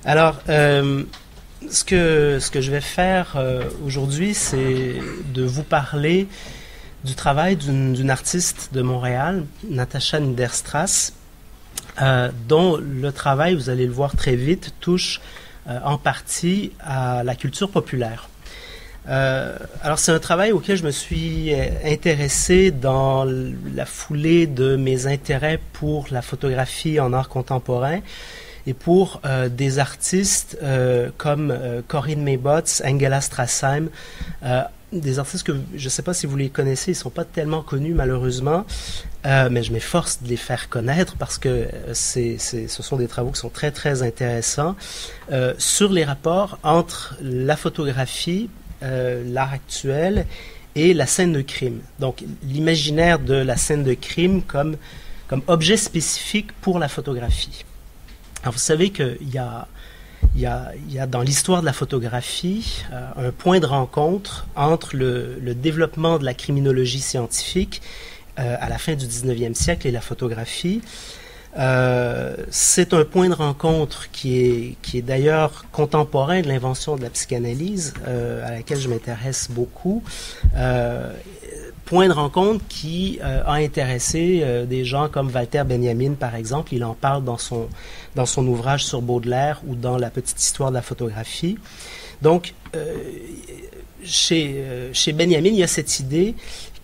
Alors, ce que je vais faire aujourd'hui, c'est de vous parler du travail d'une artiste de Montréal, Natasha Niederstrass, dont le travail, vous allez le voir très vite, touche en partie à la culture populaire. Alors, c'est un travail auquel je me suis intéressé dans la foulée de mes intérêts pour la photographie en art contemporain et pour des artistes comme Corinne Maybotts, Angela Strassheim, des artistes que je ne sais pas si vous les connaissez, ils ne sont pas tellement connus malheureusement, mais je m'efforce de les faire connaître parce que ce sont des travaux qui sont très très intéressants sur les rapports entre la photographie, l'art actuel et la scène de crime. Donc l'imaginaire de la scène de crime comme objet spécifique pour la photographie. Alors vous savez qu'il y a dans l'histoire de la photographie un point de rencontre entre le développement de la criminologie scientifique à la fin du 19e siècle et la photographie. C'est un point de rencontre qui est d'ailleurs contemporain de l'invention de la psychanalyse, à laquelle je m'intéresse beaucoup. Point de rencontre qui a intéressé des gens comme Walter Benjamin, par exemple. Il en parle dans son ouvrage sur Baudelaire ou dans La petite histoire de la photographie. Donc, chez Benjamin, il y a cette idée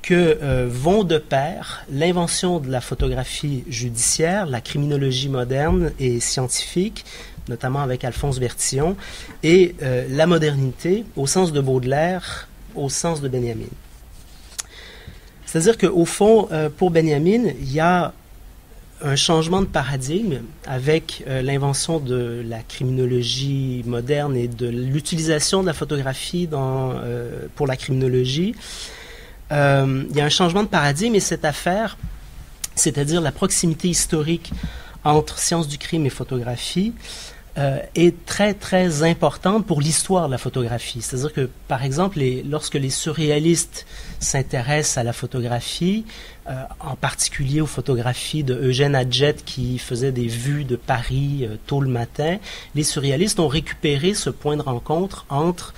que vont de pair l'invention de la photographie judiciaire, la criminologie moderne et scientifique, notamment avec Alphonse Bertillon, et la modernité, au sens de Baudelaire, au sens de Benjamin. C'est-à-dire qu'au fond, pour Benjamin, il y a un changement de paradigme avec l'invention de la criminologie moderne et de l'utilisation de la photographie pour la criminologie. Il y a un changement de paradigme et cette affaire, c'est-à-dire la proximité historique entre sciences du crime et photographie, est très, très importante pour l'histoire de la photographie. C'est-à-dire que, par exemple, lorsque les surréalistes s'intéressent à la photographie, en particulier aux photographies de Eugène Adjet qui faisait des vues de Paris tôt le matin, les surréalistes ont récupéré ce point de rencontre entre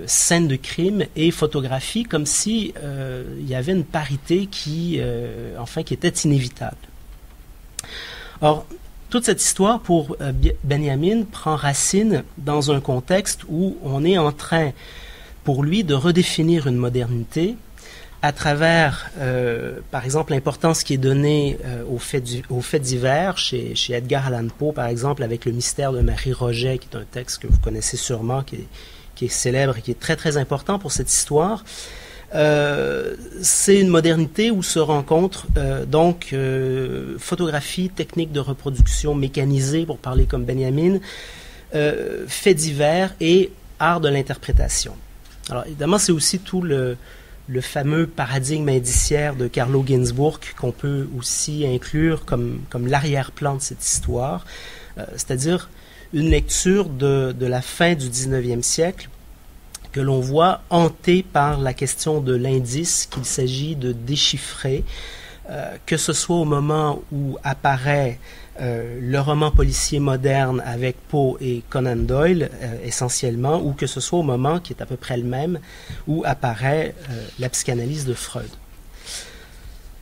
scène de crime et photographie, comme si il y avait une parité qui était inévitable. Or, toute cette histoire, pour Benjamin, prend racine dans un contexte où on est en train, pour lui, de redéfinir une modernité à travers, par exemple, l'importance qui est donnée aux faits divers, chez Edgar Allan Poe, par exemple, avec Le mystère de Marie Roget, qui est un texte que vous connaissez sûrement, qui est célèbre et qui est très, très important pour cette histoire. C'est une modernité où se rencontrent photographie, technique de reproduction mécanisée, pour parler comme Benjamin, faits divers et art de l'interprétation. Alors évidemment, c'est aussi tout le fameux paradigme indiciaire de Carlo Ginzburg qu'on peut aussi inclure comme l'arrière-plan de cette histoire, c'est-à-dire une lecture de la fin du 19e siècle que l'on voit hanté par la question de l'indice qu'il s'agit de déchiffrer, que ce soit au moment où apparaît le roman policier moderne avec Poe et Conan Doyle, essentiellement, ou que ce soit au moment, qui est à peu près le même, où apparaît la psychanalyse de Freud.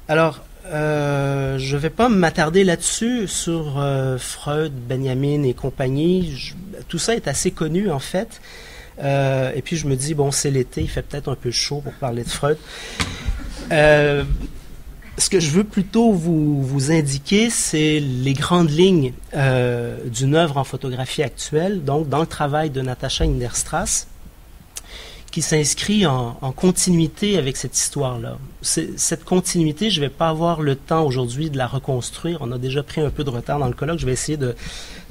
Alors, je ne vais pas m'attarder là-dessus, sur Freud, Benjamin et compagnie. Tout ça est assez connu, en fait. Et puis je me dis, bon, c'est l'été, il fait peut-être un peu chaud pour parler de Freud. Ce que je veux plutôt vous indiquer, c'est les grandes lignes d'une œuvre en photographie actuelle, donc dans le travail de Natasha Niederstrass, qui s'inscrit en continuité avec cette histoire-là. Cette continuité, je ne vais pas avoir le temps aujourd'hui de la reconstruire. On a déjà pris un peu de retard dans le colloque. Je vais essayer de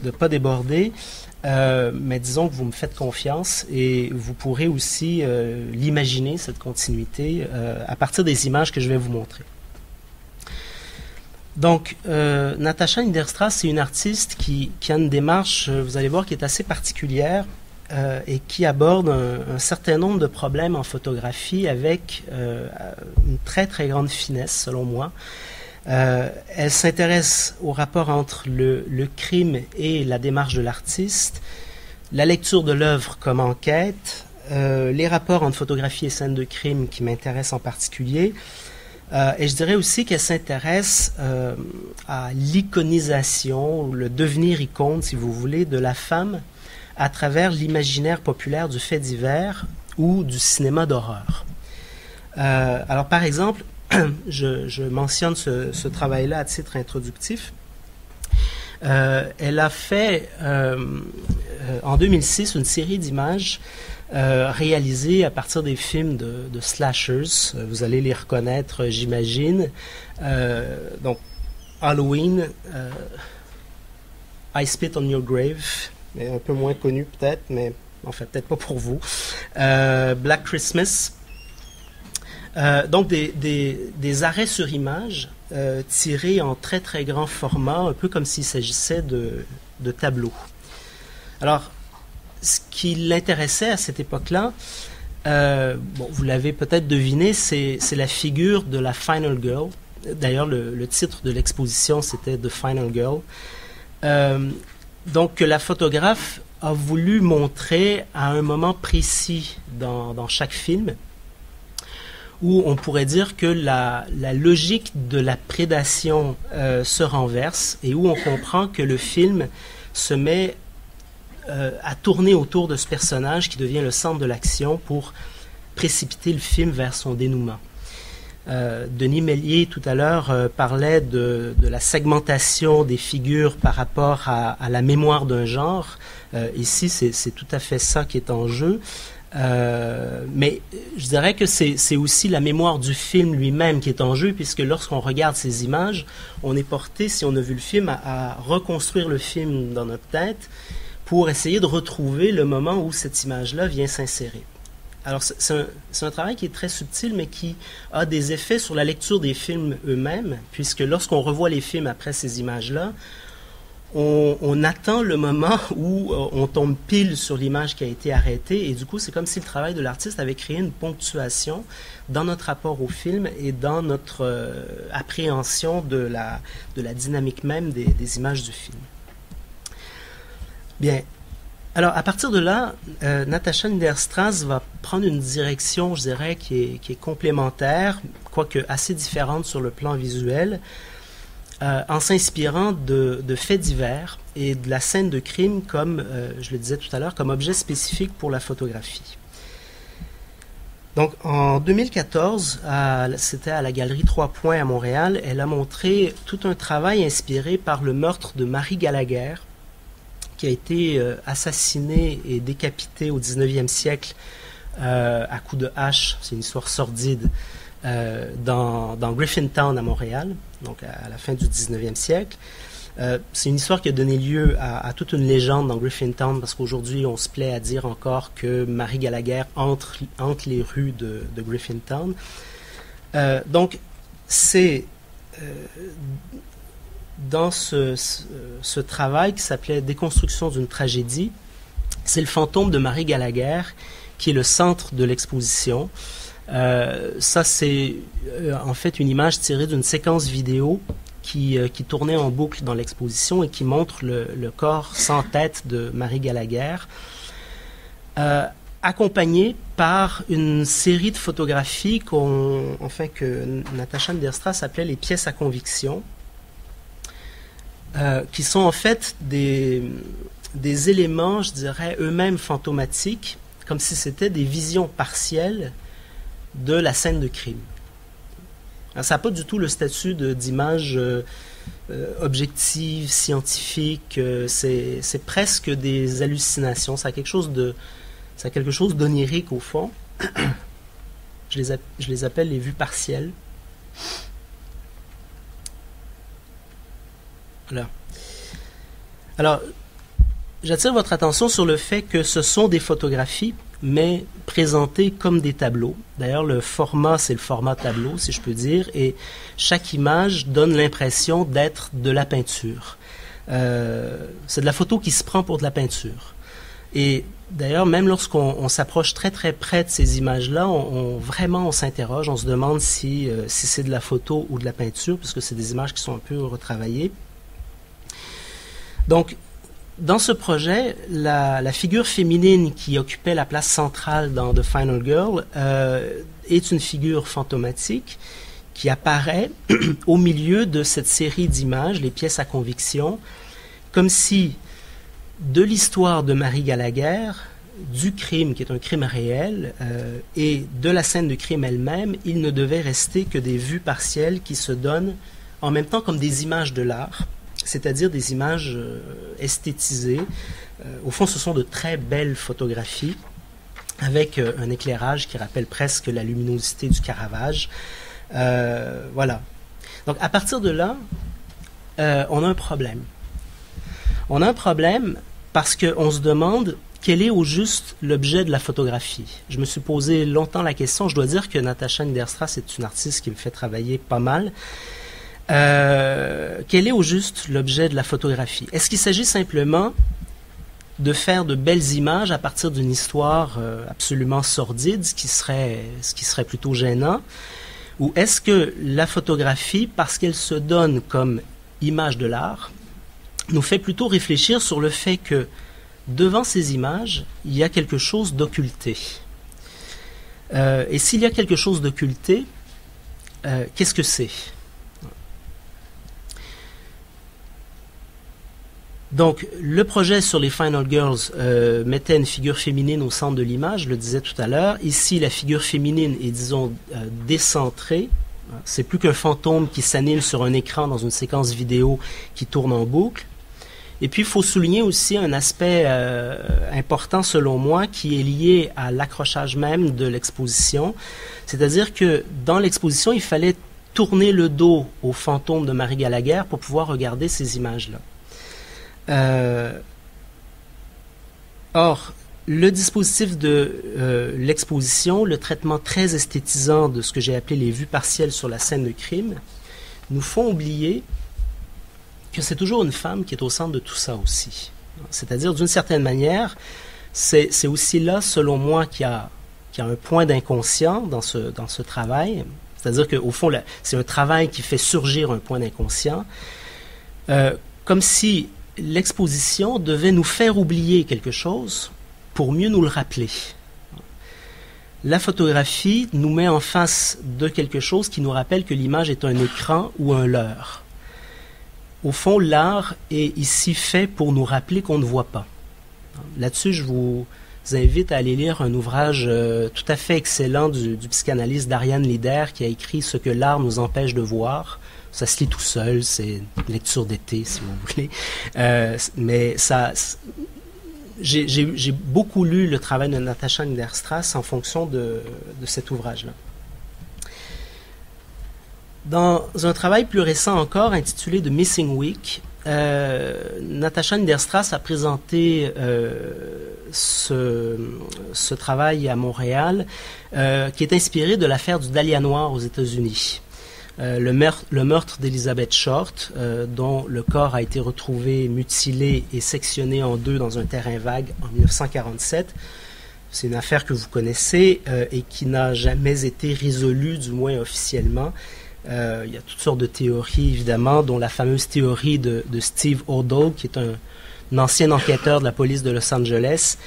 ne pas déborder. Mais disons que vous me faites confiance et vous pourrez aussi l'imaginer, cette continuité, à partir des images que je vais vous montrer. Donc, Natasha Niederstrass, c'est une artiste qui a une démarche, vous allez voir, qui est assez particulière et qui aborde un certain nombre de problèmes en photographie avec une très, très grande finesse, selon moi. Elle s'intéresse au rapport entre le crime et la démarche de l'artiste, la lecture de l'œuvre comme enquête, les rapports entre photographie et scène de crime qui m'intéressent en particulier. Et je dirais aussi qu'elle s'intéresse à l'iconisation, le devenir icône, si vous voulez, de la femme à travers l'imaginaire populaire du fait divers ou du cinéma d'horreur. Alors, par exemple, je mentionne ce travail-là à titre introductif. Elle a fait en 2006 une série d'images réalisées à partir des films de slashers. Vous allez les reconnaître, j'imagine. Donc, Halloween, I Spit on Your Grave, mais un peu moins connu peut-être, mais enfin peut-être pas pour vous. Black Christmas. Donc des arrêts sur image tirés en très très grand format, un peu comme s'il s'agissait de tableaux. Alors, ce qui l'intéressait à cette époque-là, bon, vous l'avez peut-être deviné, c'est la figure de la Final Girl. D'ailleurs, le titre de l'exposition, c'était The Final Girl. Donc, la photographe a voulu montrer à un moment précis dans chaque film, où on pourrait dire que la logique de la prédation se renverse et où on comprend que le film se met à tourner autour de ce personnage qui devient le centre de l'action pour précipiter le film vers son dénouement. Denis Méliès, tout à l'heure, parlait de la segmentation des figures par rapport à la mémoire d'un genre. Ici, c'est tout à fait ça qui est en jeu. Mais je dirais que c'est aussi la mémoire du film lui-même qui est en jeu, puisque lorsqu'on regarde ces images, on est porté, si on a vu le film, à reconstruire le film dans notre tête pour essayer de retrouver le moment où cette image-là vient s'insérer. Alors, c'est un travail qui est très subtil, mais qui a des effets sur la lecture des films eux-mêmes, puisque lorsqu'on revoit les films après ces images-là, on attend le moment où on tombe pile sur l'image qui a été arrêtée, et du coup, c'est comme si le travail de l'artiste avait créé une ponctuation dans notre rapport au film et dans notre appréhension de la dynamique même des images du film. Bien. Alors, à partir de là, Natasha Niederstrass va prendre une direction, je dirais, qui est complémentaire, quoique assez différente sur le plan visuel, en s'inspirant de faits divers et de la scène de crime comme, je le disais tout à l'heure, comme objet spécifique pour la photographie. Donc, en 2014, c'était à la Galerie 3 Points à Montréal, elle a montré tout un travail inspiré par le meurtre de Marie Gallagher, qui a été assassiné et décapité au 19e siècle à coups de hache. C'est une histoire sordide dans Griffintown à Montréal, donc à la fin du 19e siècle. C'est une histoire qui a donné lieu à toute une légende dans Griffintown, parce qu'aujourd'hui, on se plaît à dire encore que Marie Gallagher entre les rues de Griffintown. Donc, c'est dans ce travail qui s'appelait « Déconstruction d'une tragédie », c'est le fantôme de Marie Gallagher qui est le centre de l'exposition. Ça, c'est en fait une image tirée d'une séquence vidéo qui tournait en boucle dans l'exposition et qui montre le corps sans tête de Marie Gallagher, accompagné par une série de photographies que Natasha Niederstrass appelait les pièces à conviction, qui sont en fait des éléments, je dirais, eux-mêmes fantomatiques, comme si c'était des visions partielles de la scène de crime. Alors, ça n'a pas du tout le statut d'image objective, scientifique, c'est presque des hallucinations, ça a quelque chose d'onirique au fond. Je les appelle les vues partielles. Voilà. Alors, j'attire votre attention sur le fait que ce sont des photographies, mais présentées comme des tableaux. D'ailleurs, le format, c'est le format tableau, si je peux dire, et chaque image donne l'impression d'être de la peinture. C'est de la photo qui se prend pour de la peinture. Et d'ailleurs, même lorsqu'on s'approche très très près de ces images-là, vraiment on s'interroge, on se demande si c'est de la photo ou de la peinture, puisque c'est des images qui sont un peu retravaillées. Donc, dans ce projet, la figure féminine qui occupait la place centrale dans The Final Girl est une figure fantomatique qui apparaît au milieu de cette série d'images, les pièces à conviction, comme si de l'histoire de Mary Gallagher, du crime qui est un crime réel, et de la scène de crime elle-même, il ne devait rester que des vues partielles qui se donnent en même temps comme des images de l'art, c'est-à-dire des images esthétisées. Au fond, ce sont de très belles photographies avec un éclairage qui rappelle presque la luminosité du Caravage. Voilà. Donc, à partir de là, on a un problème. On a un problème parce qu'on se demande quel est au juste l'objet de la photographie. Je me suis posé longtemps la question. Je dois dire que Natasha Niederstrass est une artiste qui me fait travailler pas mal. Quel est au juste l'objet de la photographie? Est-ce qu'il s'agit simplement de faire de belles images à partir d'une histoire absolument sordide, ce qui serait plutôt gênant? Ou est-ce que la photographie, parce qu'elle se donne comme image de l'art, nous fait plutôt réfléchir sur le fait que devant ces images, il y a quelque chose d'occulté. Et s'il y a quelque chose d'occulté, qu'est-ce que c'est? Donc, le projet sur les Final Girls mettait une figure féminine au centre de l'image, je le disais tout à l'heure. Ici, la figure féminine est, disons, décentrée. C'est plus qu'un fantôme qui s'anime sur un écran dans une séquence vidéo qui tourne en boucle. Et puis, il faut souligner aussi un aspect important, selon moi, qui est lié à l'accrochage même de l'exposition. C'est-à-dire que dans l'exposition, il fallait tourner le dos au fantôme de Mary Gallagher pour pouvoir regarder ces images-là. Or, le dispositif de l'exposition, le traitement très esthétisant de ce que j'ai appelé les vues partielles sur la scène de crime, nous font oublier que c'est toujours une femme qui est au centre de tout ça aussi. C'est-à-dire, d'une certaine manière, c'est aussi là, selon moi, qu'il y a un point d'inconscient dans ce travail. C'est-à-dire qu'au fond, c'est un travail qui fait surgir un point d'inconscient, comme si l'exposition devait nous faire oublier quelque chose pour mieux nous le rappeler. La photographie nous met en face de quelque chose qui nous rappelle que l'image est un écran ou un leurre. Au fond, l'art est ici fait pour nous rappeler qu'on ne voit pas. Là-dessus, je vous invite à aller lire un ouvrage tout à fait excellent du psychanalyste Darian Lider qui a écrit « Ce que l'art nous empêche de voir ». Ça se lit tout seul, c'est une lecture d'été, si vous voulez. Mais j'ai beaucoup lu le travail de Natasha Niederstrass en fonction de cet ouvrage-là. Dans un travail plus récent encore, intitulé The Missing Week, Natasha Niederstrass a présenté ce travail à Montréal, qui est inspiré de l'affaire du Dahlia noir aux États-Unis. Le meurtre d'Elizabeth Short, dont le corps a été retrouvé mutilé et sectionné en deux dans un terrain vague en 1947. C'est une affaire que vous connaissez et qui n'a jamais été résolue, du moins officiellement. Il y a toutes sortes de théories, évidemment, dont la fameuse théorie de Steve O'Dowd, qui est un ancien enquêteur de la police de Los Angeles,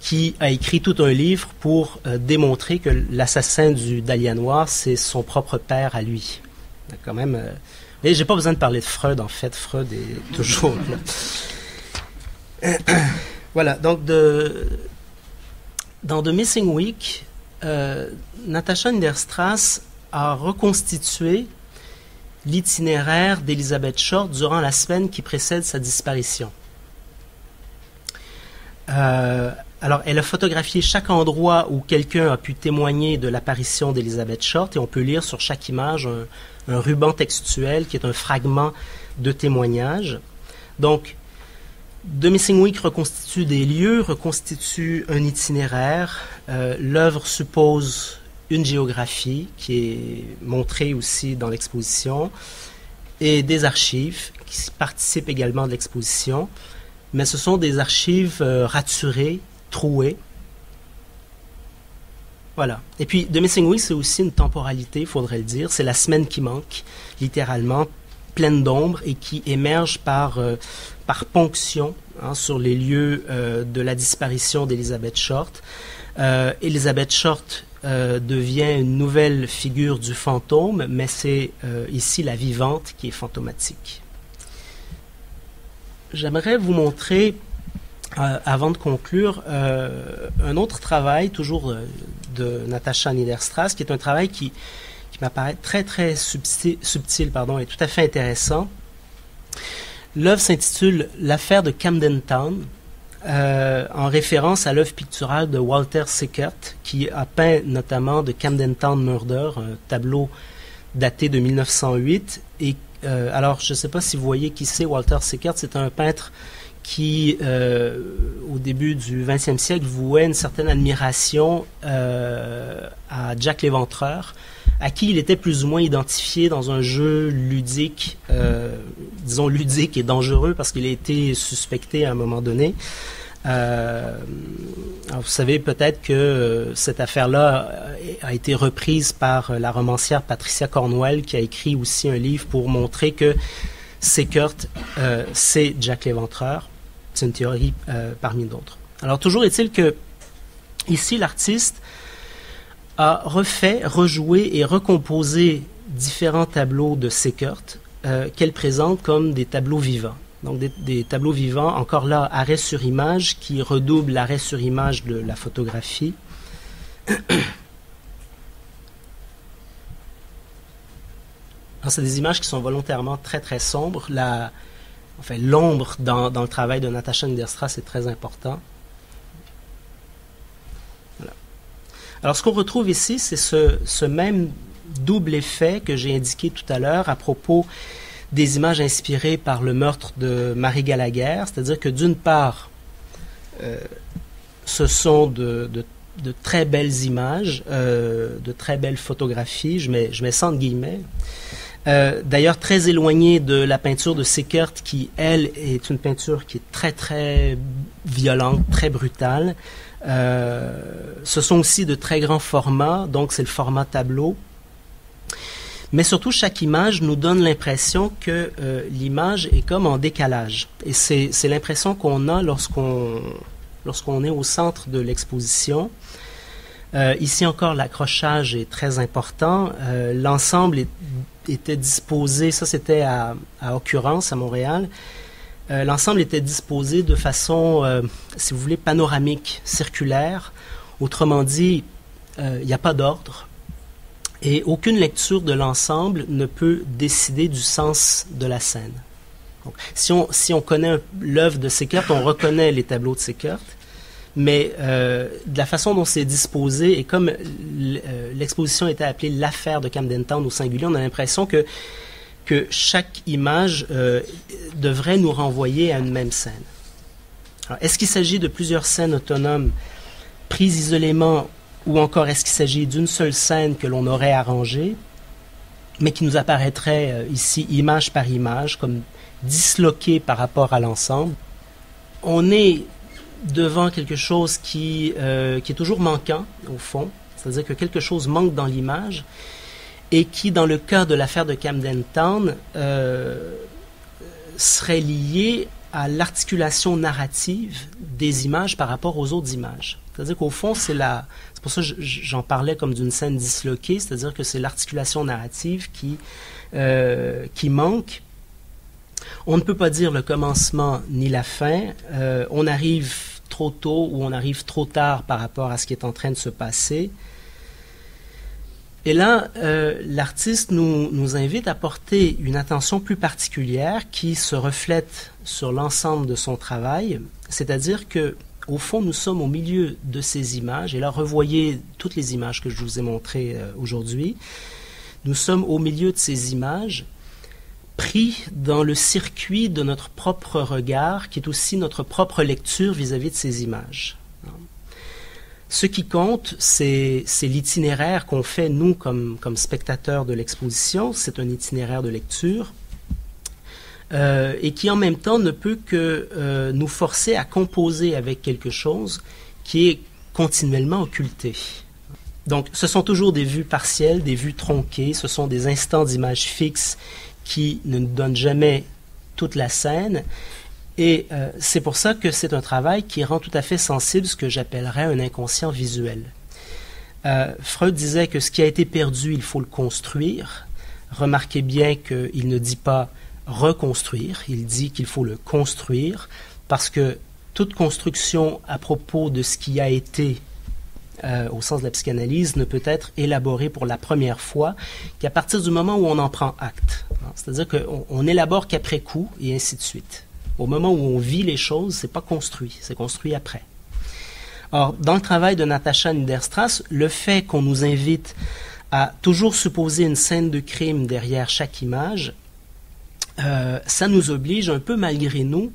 qui a écrit tout un livre pour démontrer que l'assassin du Dahlia noir, c'est son propre père à lui. Quand même, mais j'ai pas besoin de parler de Freud, en fait. Freud est toujours là. Voilà, donc dans The Missing Week, Natasha Niederstrass a reconstitué l'itinéraire d'Elizabeth Short durant la semaine qui précède sa disparition. Alors, elle a photographié chaque endroit où quelqu'un a pu témoigner de l'apparition d'Elizabeth Short et on peut lire sur chaque image un ruban textuel qui est un fragment de témoignage. Donc, The Missing Week reconstitue des lieux, reconstitue un itinéraire. L'œuvre suppose une géographie qui est montrée aussi dans l'exposition et des archives qui participent également de l'exposition. mais ce sont des archives raturées, trouées. Voilà. Et puis, The Missing Week, c'est aussi une temporalité, il faudrait le dire. C'est la semaine qui manque, littéralement, pleine d'ombre et qui émerge par ponction sur les lieux de la disparition d'Elizabeth Short. Elizabeth Short devient une nouvelle figure du fantôme, mais c'est ici la vivante qui est fantomatique. J'aimerais vous montrer, avant de conclure, un autre travail, toujours de Natasha Niederstrass, qui est un travail qui m'apparaît très, très subtil, et tout à fait intéressant. L'œuvre s'intitule « L'affaire de Camden Town », en référence à l'œuvre picturale de Walter Sickert, qui a peint notamment de Camden Town Murder, un tableau daté de 1908. Et alors, je ne sais pas si vous voyez qui c'est Walter Sickert, c'est un peintre qui, au début du XXe siècle, vouait une certaine admiration à Jack l'Éventreur, à qui il était plus ou moins identifié dans un jeu ludique, disons ludique et dangereux, parce qu'il a été suspecté à un moment donné. Alors vous savez peut-être que cette affaire-là a été reprise par la romancière Patricia Cornwell, qui a écrit aussi un livre pour montrer que Sickert, c'est Jack l'Éventreur. C'est une théorie parmi d'autres. Alors toujours est-il que ici l'artiste a refait, rejoué et recomposé différents tableaux de Sickert qu'elle présente comme des tableaux vivants. Donc des tableaux vivants, encore là, arrêt sur image, qui redouble l'arrêt sur image de la photographie. C'est des images qui sont volontairement très très sombres. L'ombre dans le travail de Natasha Niederstrass est très important. Voilà. Alors ce qu'on retrouve ici, c'est ce même double effet que j'ai indiqué tout à l'heure à propos des images inspirées par le meurtre de Mary Gallagher, c'est-à-dire que d'une part, ce sont de très belles images, de très belles photographies, je mets ça entre guillemets, d'ailleurs très éloignées de la peinture de Sickert qui, elle, est une peinture qui est très très violente, très brutale. Ce sont aussi de très grands formats, donc c'est le format tableau. Mais surtout, chaque image nous donne l'impression que l'image est comme en décalage. Et c'est l'impression qu'on a lorsqu'on est au centre de l'exposition. Ici encore, l'accrochage est très important. L'ensemble était disposé, ça c'était à Occurrence, à Montréal. L'ensemble était disposé de façon, si vous voulez, panoramique, circulaire. Autrement dit, il n'y a pas d'ordre. Et aucune lecture de l'ensemble ne peut décider du sens de la scène. Donc, si on connaît l'œuvre de Sickert, on reconnaît les tableaux de Sickert, mais de la façon dont c'est disposé, et comme l'exposition était appelée « L'affaire de Camden Town » au singulier, on a l'impression que chaque image devrait nous renvoyer à une même scène. Alors, est-ce qu'il s'agit de plusieurs scènes autonomes prises isolément, ou encore est-ce qu'il s'agit d'une seule scène que l'on aurait arrangée, mais qui nous apparaîtrait ici image par image, comme disloquée par rapport à l'ensemble? On est devant quelque chose qui est toujours manquant, au fond, c'est-à-dire que quelque chose manque dans l'image, et qui, dans le cas de l'affaire de Camden Town, serait lié à l'articulation narrative des images par rapport aux autres images. C'est-à-dire qu'au fond, c'est pour ça que j'en parlais comme d'une scène disloquée, c'est-à-dire que c'est l'articulation narrative qui manque. On ne peut pas dire le commencement ni la fin. On arrive trop tôt ou on arrive trop tard par rapport à ce qui est en train de se passer. Et là, l'artiste nous invite à porter une attention plus particulière qui se reflète sur l'ensemble de son travail, c'est-à-dire que au fond, nous sommes au milieu de ces images, et là, revoyez toutes les images que je vous ai montrées aujourd'hui. Nous sommes au milieu de ces images, pris dans le circuit de notre propre regard, qui est aussi notre propre lecture vis-à-vis de ces images. Ce qui compte, c'est l'itinéraire qu'on fait, nous, comme spectateurs de l'exposition. C'est un itinéraire de lecture. et qui en même temps ne peut que nous forcer à composer avec quelque chose qui est continuellement occulté. Donc, ce sont toujours des vues partielles, des vues tronquées, ce sont des instants d'image fixe qui ne nous donnent jamais toute la scène, et c'est pour ça que c'est un travail qui rend tout à fait sensible ce que j'appellerais un inconscient visuel. Freud disait que ce qui a été perdu, il faut le construire. Remarquez bien qu'il ne dit pas reconstruire, il dit qu'il faut le construire, parce que toute construction à propos de ce qui a été, au sens de la psychanalyse, ne peut être élaborée pour la première fois qu'à partir du moment où on en prend acte. C'est-à-dire qu'on élabore qu'après coup, et ainsi de suite. Au moment où on vit les choses, c'est pas construit, c'est construit après. Or, dans le travail de Natasha Niederstrass, le fait qu'on nous invite à toujours supposer une scène de crime derrière chaque image, ça nous oblige un peu malgré nous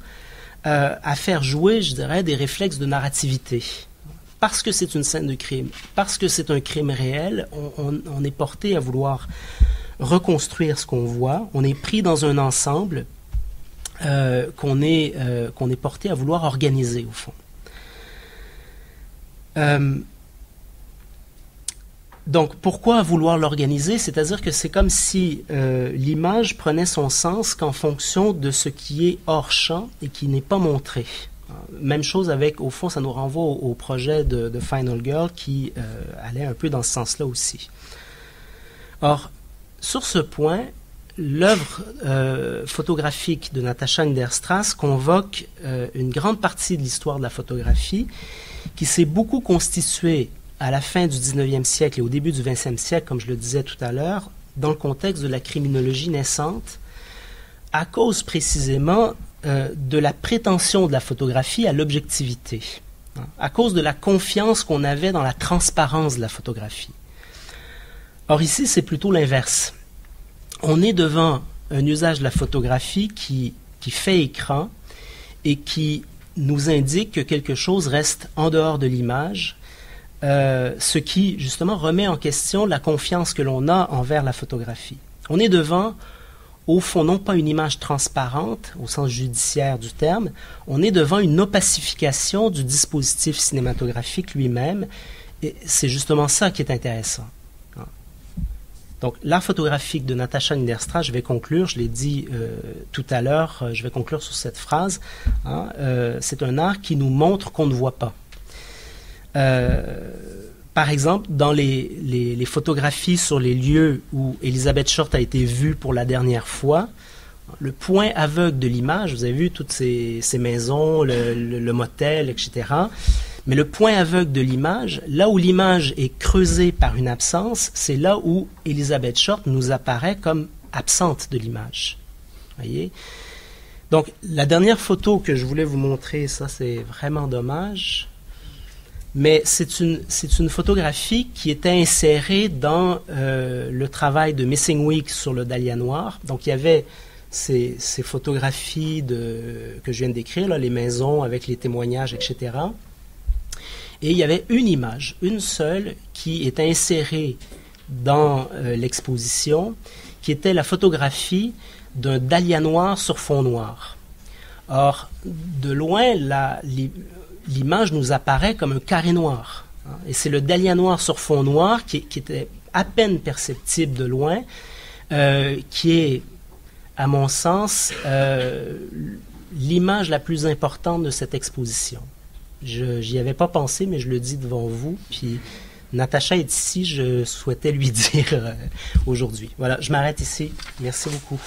à faire jouer, je dirais, des réflexes de narrativité. Parce que c'est une scène de crime, parce que c'est un crime réel, on est porté à vouloir reconstruire ce qu'on voit, on est pris dans un ensemble qu'on est porté à vouloir organiser, au fond. Donc, pourquoi vouloir l'organiser? C'est-à-dire que c'est comme si l'image prenait son sens qu'en fonction de ce qui est hors champ et qui n'est pas montré. Même chose avec, au fond, ça nous renvoie au projet de Final Girl qui allait un peu dans ce sens-là aussi. Or, sur ce point, l'œuvre photographique de Natasha Niederstrass convoque une grande partie de l'histoire de la photographie qui s'est beaucoup constituée à la fin du 19e siècle et au début du 20e siècle, comme je le disais tout à l'heure, dans le contexte de la criminologie naissante, à cause précisément de la prétention de la photographie à l'objectivité, à cause de la confiance qu'on avait dans la transparence de la photographie. Or ici, c'est plutôt l'inverse. On est devant un usage de la photographie qui fait écran et qui nous indique que quelque chose reste en dehors de l'image, ce qui, justement, remet en question la confiance que l'on a envers la photographie. On est devant, au fond, non pas une image transparente, au sens judiciaire du terme, on est devant une opacification du dispositif cinématographique lui-même, et c'est justement ça qui est intéressant. Donc, l'art photographique de Natasha Niederstrass, je vais conclure, je l'ai dit tout à l'heure, je vais conclure sur cette phrase, c'est un art qui nous montre qu'on ne voit pas. Par exemple, dans les photographies sur les lieux où Elizabeth Short a été vue pour la dernière fois, le point aveugle de l'image, vous avez vu toutes ces maisons, le motel, etc., mais le point aveugle de l'image, là où l'image est creusée par une absence, c'est là où Elizabeth Short nous apparaît comme absente de l'image. Voyez? Donc, la dernière photo que je voulais vous montrer, ça c'est vraiment dommage, mais c'est une photographie qui était insérée dans le travail de Missing Week sur le Dahlia noir. Donc, il y avait ces photographies que je viens de décrire, là, les maisons avec les témoignages, etc., et il y avait une image, une seule, qui était insérée dans l'exposition, qui était la photographie d'un dahlia noir sur fond noir. Or, de loin, l'image nous apparaît comme un carré noir. Et c'est le dahlia noir sur fond noir qui était à peine perceptible de loin, qui est, à mon sens, l'image la plus importante de cette exposition. J'y avais pas pensé, mais je le dis devant vous. Puis Natasha est ici, je souhaitais lui dire aujourd'hui. Voilà, je m'arrête ici. Merci beaucoup.